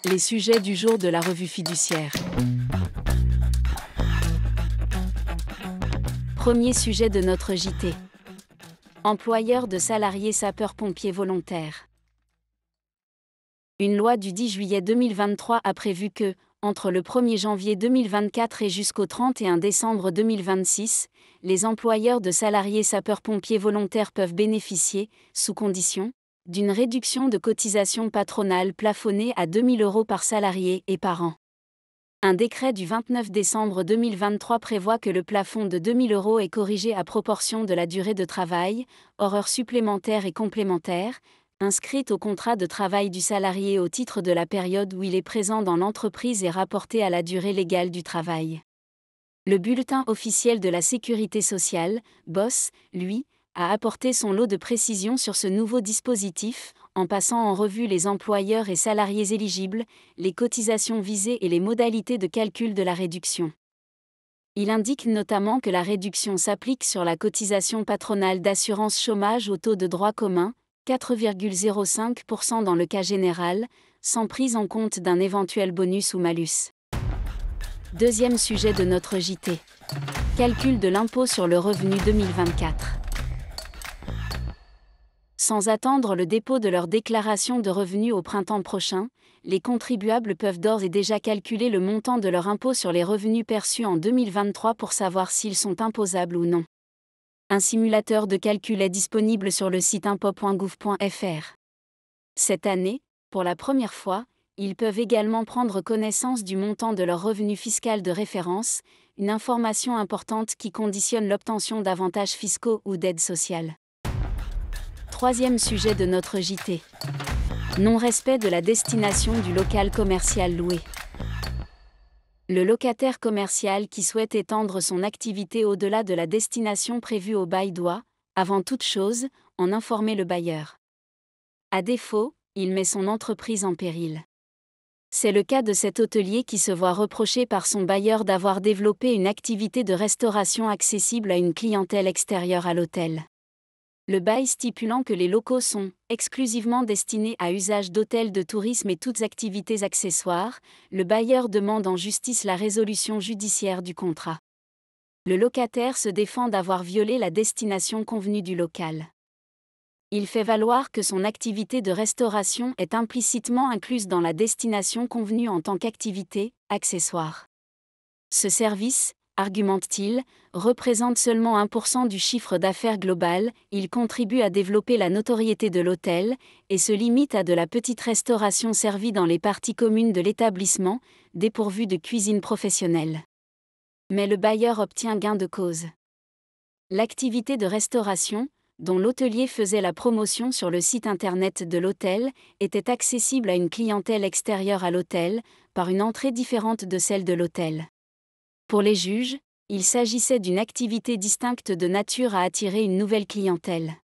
Les sujets du jour de la revue fiduciaire. Premier sujet de notre JT. Employeur de salariés sapeurs-pompiers volontaires. Une loi du 10 juillet 2023 a prévu que, entre le 1er janvier 2024 et jusqu'au 31 décembre 2026, les employeurs de salariés sapeurs-pompiers volontaires peuvent bénéficier, sous condition, d'une réduction de cotisation patronale plafonnée à 2 000 € par salarié et par an. Un décret du 29 décembre 2023 prévoit que le plafond de 2 000 € est corrigé à proportion de la durée de travail, hors heures supplémentaires et complémentaires, inscrite au contrat de travail du salarié au titre de la période où il est présent dans l'entreprise et rapportée à la durée légale du travail. Le bulletin officiel de la Sécurité sociale, BOSS, lui, a apporté son lot de précisions sur ce nouveau dispositif, en passant en revue les employeurs et salariés éligibles, les cotisations visées et les modalités de calcul de la réduction. Il indique notamment que la réduction s'applique sur la cotisation patronale d'assurance chômage au taux de droit commun, 4,05% dans le cas général, sans prise en compte d'un éventuel bonus ou malus. Deuxième sujet de notre JT. Calcul de l'impôt sur le revenu 2024. Sans attendre le dépôt de leur déclaration de revenus au printemps prochain, les contribuables peuvent d'ores et déjà calculer le montant de leur impôt sur les revenus perçus en 2023 pour savoir s'ils sont imposables ou non. Un simulateur de calcul est disponible sur le site impôt.gouv.fr. Cette année, pour la première fois, ils peuvent également prendre connaissance du montant de leur revenu fiscal de référence, une information importante qui conditionne l'obtention d'avantages fiscaux ou d'aides sociales. Troisième sujet de notre JT. Non-respect de la destination du local commercial loué. Le locataire commercial qui souhaite étendre son activité au-delà de la destination prévue au bail doit, avant toute chose, en informer le bailleur. À défaut, il met son entreprise en péril. C'est le cas de cet hôtelier qui se voit reprocher par son bailleur d'avoir développé une activité de restauration accessible à une clientèle extérieure à l'hôtel. Le bail stipulant que les locaux sont exclusivement destinés à usage d'hôtels de tourisme et toutes activités accessoires, le bailleur demande en justice la résolution judiciaire du contrat. Le locataire se défend d'avoir violé la destination convenue du local. Il fait valoir que son activité de restauration est implicitement incluse dans la destination convenue en tant qu'activité accessoire. Ce service, argumente-t-il, représente seulement 1% du chiffre d'affaires global, il contribue à développer la notoriété de l'hôtel, et se limite à de la petite restauration servie dans les parties communes de l'établissement, dépourvue de cuisine professionnelle. Mais le bailleur obtient gain de cause. L'activité de restauration, dont l'hôtelier faisait la promotion sur le site internet de l'hôtel, était accessible à une clientèle extérieure à l'hôtel, par une entrée différente de celle de l'hôtel. Pour les juges, il s'agissait d'une activité distincte de nature à attirer une nouvelle clientèle.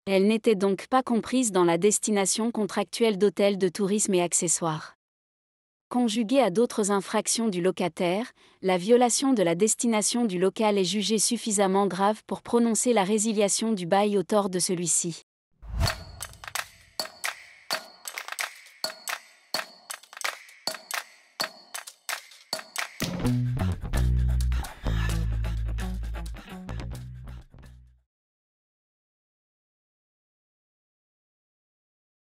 Elle n'était donc pas comprise dans la destination contractuelle d'hôtels de tourisme et accessoires. Conjuguée à d'autres infractions du locataire, la violation de la destination du local est jugée suffisamment grave pour prononcer la résiliation du bail au tort de celui-ci.